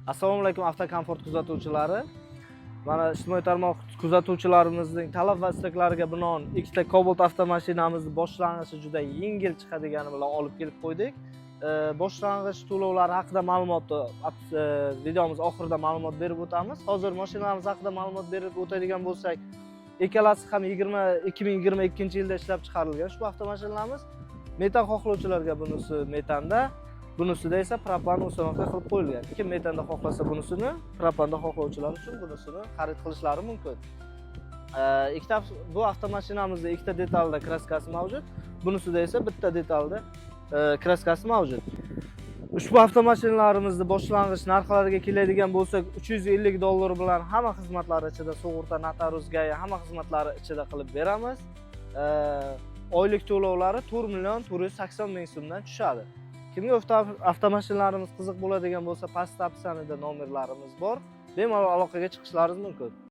Assalomu alaykum avtokomfort kuzatuvchilari. Mana ijtimoiy tarmoq kuzatuvchilarimizning talab va istaklariga binoan ikkita Cobalt avtomashinamizni boshlang'ichi juda yengil chiqadigani bilan olib kelib qo'ydik. Boshlang'ich to'lovlari haqida ma'lumotni videomiz oxirida ma'lumot berib o'tamiz. Hozir mashinamiz haqida ma'lumot berib o'tadigan bo'lsak, ikkalasi ham 2022-yilda ishlab chiqarilgan. Ushbu avtomashinamiz metan xohlovchilarga bunisi metanda, bunisida esa propan uстановка qilib qo'yilgan. Kim metanda xohlasa bunisini, propanda xohlovchilar uchun bunisini xarid qilishlari mumkin. Bu avtomashinamizda ikkita detalda kraskasi mavjud. Bunisida esa bitta detalda kraskasi mavjud. Ushbu avtomashinalarimizni boshlang'ich narxlariga keladigan bo'lsak, $350 bilan hamma xizmatlari ichida, sug'urta, notarius, gaya hamma xizmatlari ichida qilib beramiz. Oylik to'lovlari 4.480.000 so'mdan tushadi. Kimga avtomashinalarimiz qiziq bo'ladigan bo'lsa, pastda opsiyada nomerlarimiz bor. Bemalol aloqaga chiqishlaringiz mumkin.